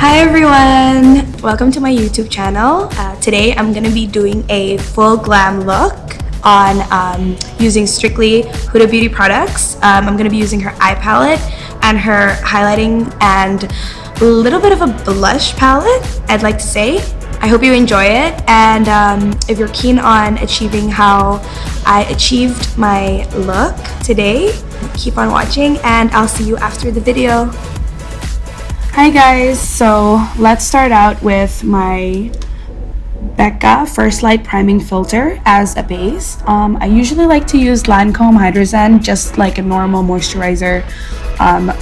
Hi everyone! Welcome to my YouTube channel. Today I'm going to be doing a full glam look on using strictly Huda Beauty products. I'm going to be using her eye palette and her highlighting and a little bit of a blush palette, I'd like to say. I hope you enjoy it, and if you're keen on achieving how I achieved my look today, keep on watching and I'll see you after the video. Hi guys, so let's start out with my Becca First Light Priming Filter as a base. I usually like to use Lancome Hydrozen, just like a normal moisturizer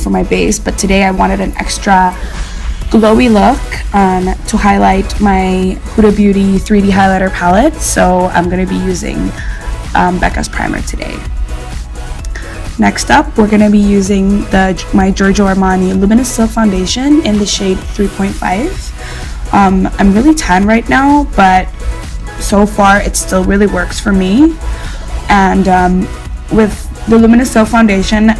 for my base, but today I wanted an extra glowy look to highlight my Huda Beauty 3D highlighter palette, so I'm going to be using Becca's primer today. Next up, we're going to be using my Giorgio Armani Luminous Silk Foundation in the shade 3.5. I'm really tan right now, but so far it still really works for me. And with the Luminous Silk Foundation,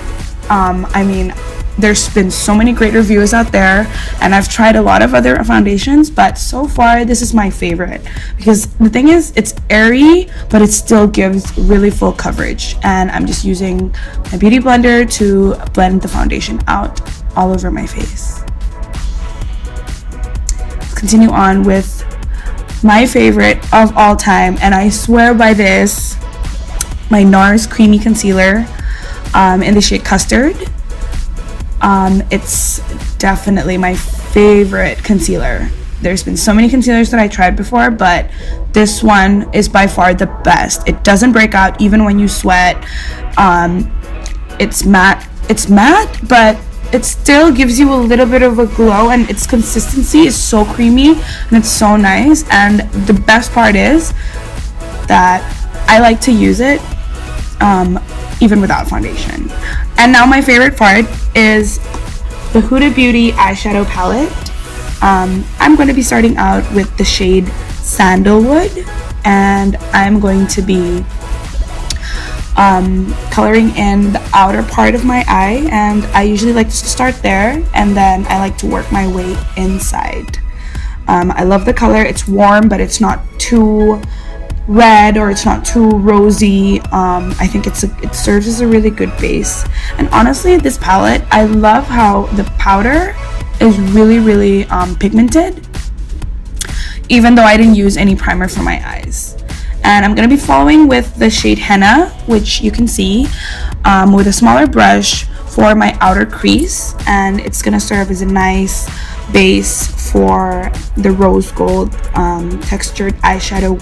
I mean, there's been so many great reviews out there, and I've tried a lot of other foundations, but so far this is my favorite because the thing is, it's airy but it still gives really full coverage, and I'm just using my beauty blender to blend the foundation out all over my face. Let's continue on with my favorite of all time, and I swear by this, my Nars Creamy Concealer in the shade Custard. It's definitely my favorite concealer. There's been so many concealers that I tried before, but this one is by far the best. It doesn't break out even when you sweat. It's matte, but it still gives you a little bit of a glow, and its consistency is so creamy and it's so nice. And the best part is that I like to use it even without foundation. And now my favorite part is the Huda Beauty eyeshadow palette. I'm going to be starting out with the shade Sandalwood, and I'm going to be coloring in the outer part of my eye, and I usually like to start there and then I like to work my way inside. I love the color. It's warm, but it's not too red or it's not too rosy. I think it serves as a really good base. And honestly, this palette, I love how the powder is really pigmented, even though I didn't use any primer for my eyes. And I'm going to be following with the shade Henna, which you can see, with a smaller brush for my outer crease, and it's going to serve as a nice base for the rose gold textured eyeshadow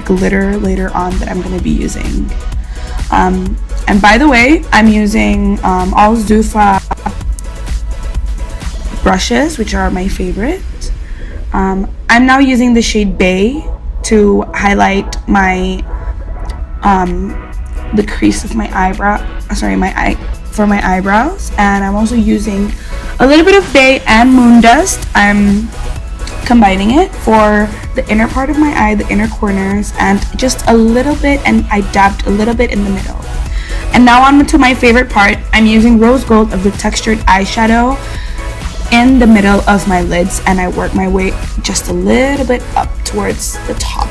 glitter later on that I'm going to be using. And by the way, I'm using all Zufa brushes, which are my favorite. I'm now using the shade Bay to highlight my the crease of my eyebrows, and I'm also using a little bit of Bay and Moon Dust. I'm combining it for the inner part of my eye, the inner corners, and just a little bit, and I dabbed a little bit in the middle. And now on to my favorite part. I'm using Rose Gold of the textured eyeshadow in the middle of my lids, and I work my way just a little bit up towards the top.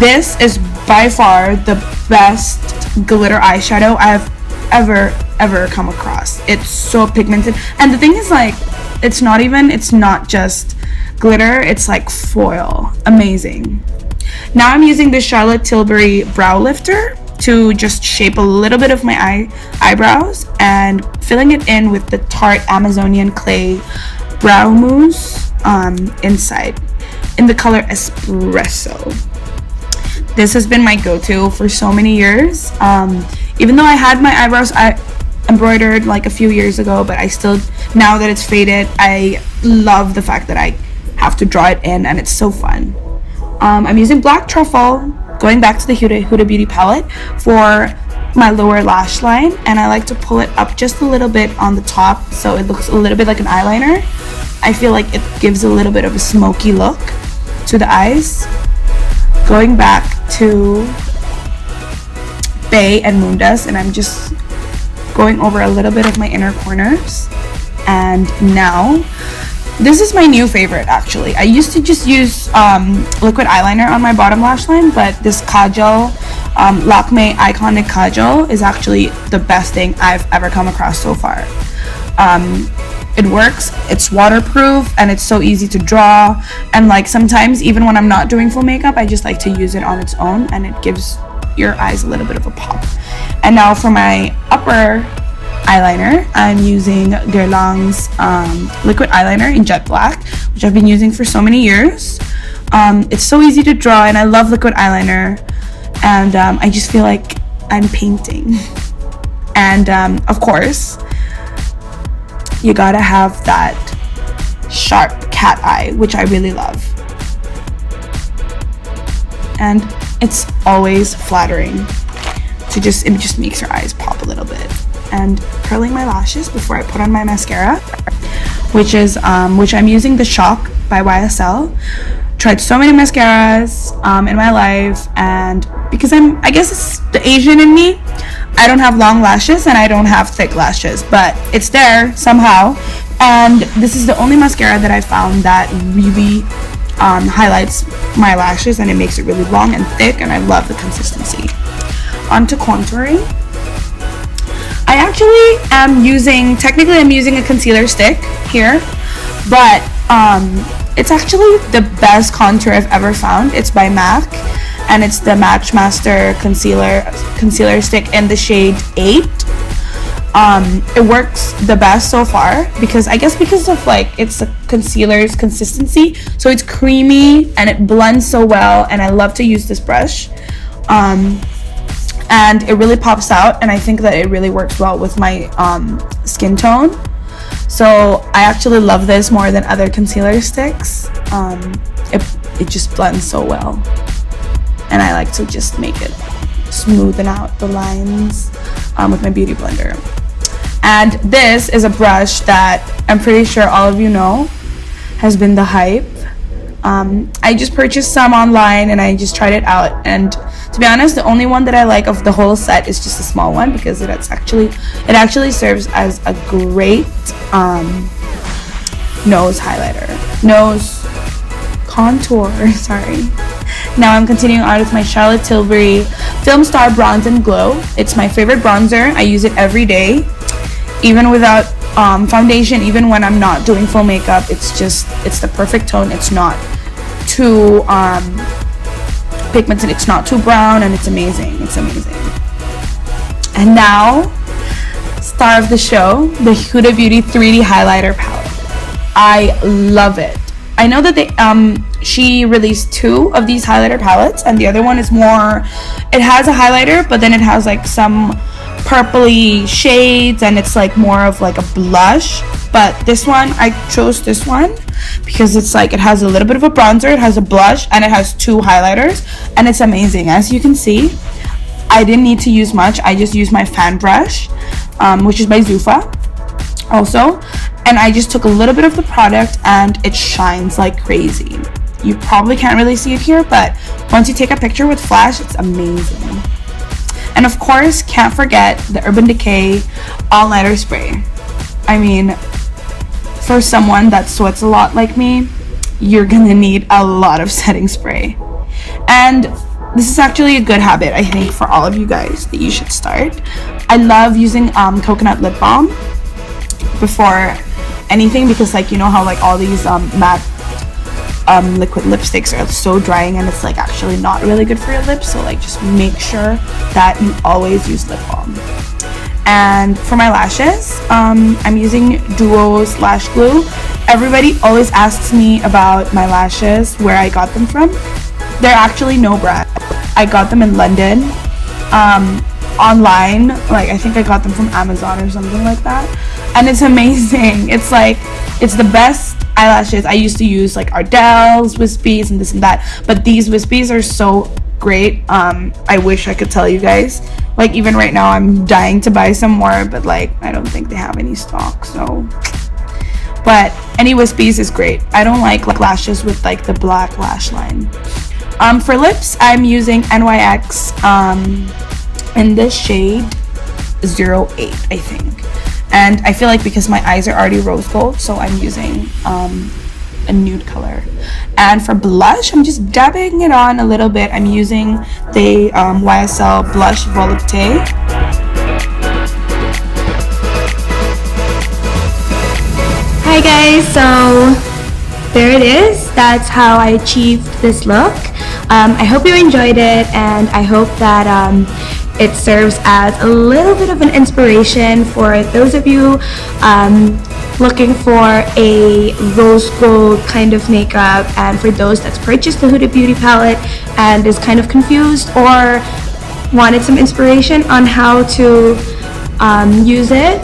This is by far the best glitter eyeshadow I've ever come across. It's so pigmented, and the thing is, like, it's not just glitter, it's like foil. Amazing. Now I'm using the Charlotte Tilbury brow lifter to just shape a little bit of my eyebrows and filling it in with the Tarte Amazonian Clay brow mousse inside in the color Espresso. This has been my go-to for so many years. Even though I had my eyebrows embroidered like a few years ago, but I still, now that it's faded, I love the fact that I have to draw it in, and it's so fun. I'm using Black Truffle, going back to the Huda Beauty palette, for my lower lash line, and I like to pull it up just a little bit on the top so it looks a little bit like an eyeliner. I feel like it gives a little bit of a smoky look to the eyes. Going back to Bay and Moon Dust, and I'm just going over a little bit of my inner corners. And now this is my new favorite actually. I used to just use liquid eyeliner on my bottom lash line, but this Kajal, Lakmé Eyeconic Kajal is actually the best thing I've ever come across so far. It works, it's waterproof, and it's so easy to draw. And like sometimes even when I'm not doing full makeup, I just like to use it on its own, and it gives your eyes a little bit of a pop. And now for my upper eyeliner, I'm using Guerlain's liquid eyeliner in jet black, which I've been using for so many years. It's so easy to draw, and I love liquid eyeliner, and I just feel like I'm painting. And of course, you gotta have that sharp cat eye, which I really love. And it's always flattering to just, it just makes your eyes pop a little bit. And curling my lashes before I put on my mascara, which I'm using the Shock by YSL. Tried so many mascaras in my life, and because I guess it's the Asian in me, I don't have long lashes and I don't have thick lashes, but it's there somehow. And this is the only mascara that I found that really highlights my lashes, and it makes it really long and thick, and I love the consistency. On to contouring. I actually am using, technically I'm using a concealer stick here, but it's actually the best contour I've ever found. It's by MAC, and it's the Match Master concealer stick in the shade 8. It works the best so far because I guess because of like it's the concealer's consistency, so it's creamy and it blends so well, and I love to use this brush. And it really pops out, and I think that it really works well with my skin tone. So I actually love this more than other concealer sticks. It just blends so well, and I like to just make it smoothen out the lines with my beauty blender. And this is a brush that I'm pretty sure all of you know has been the hype. I just purchased some online and I just tried it out, and to be honest, the only one that I like of the whole set is just a small one, because it actually serves as a great nose contour. Sorry. Now I'm continuing on with my Charlotte Tilbury Film Star Bronze and Glow. It's my favorite bronzer. I use it every day, even without foundation, even when I'm not doing full makeup. It's the perfect tone. It's not too pigmented, it's not too brown, and it's amazing. And now, star of the show, the Huda Beauty 3D highlighter palette. I love it. I know that she released 2 of these highlighter palettes, and the other one is more, it has a highlighter, but then it has like some purpley shades, and it's like more of like a blush. But this one, I chose this one because it's like, it has a little bit of a bronzer, it has a blush, and it has 2 highlighters, and it's amazing. As you can see, I didn't need to use much. I just used my fan brush, which is by Zuffa also, and I just took a little bit of the product, and it shines like crazy. You probably can't really see it here, but once you take a picture with flash, it's amazing. And of course, can't forget the Urban Decay all-nighter spray. I mean, for someone that sweats a lot like me, you're gonna need a lot of setting spray. And this is actually a good habit, I think, for all of you guys that you should start. I love using coconut lip balm before anything, because like, you know how like all these matte liquid lipsticks are so drying, and it's like actually not really good for your lips. So like, just make sure that you always use lip balm. And for my lashes, I'm using Duo's lash glue. Everybody always asks me about my lashes, where I got them from. They're actually no brand. I got them in London, online. Like, I think I got them from Amazon or something like that. And it's amazing. It's like, it's the best eyelashes. I used to use like Ardell's, Wispies, and this and that. But these Wispies are so great. I wish I could tell you guys. Like, even right now, I'm dying to buy some more, but like, I don't think they have any stock, so. But any Wispies is great. I don't like lashes with like the black lash line. For lips, I'm using NYX in this shade 08, I think. And I feel like because my eyes are already rose gold, so I'm using a nude color. And for blush, I'm just dabbing it on a little bit. I'm using the YSL blush Volupté. Hi guys, so there it is. That's how I achieved this look. I hope you enjoyed it, and I hope that it serves as a little bit of an inspiration for those of you looking for a rose gold kind of makeup, and for those that's purchased the Huda Beauty palette and is kind of confused or wanted some inspiration on how to use it.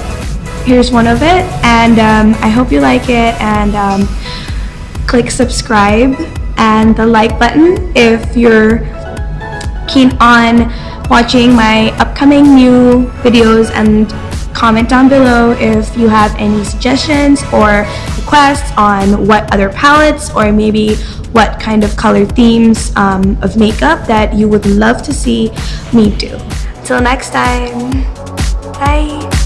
Here's one of it, and I hope you like it, and click subscribe and the like button if you're keen on watching my upcoming new videos, and comment down below if you have any suggestions or requests on what other palettes or maybe what kind of color themes of makeup that you would love to see me do. Till next time, bye!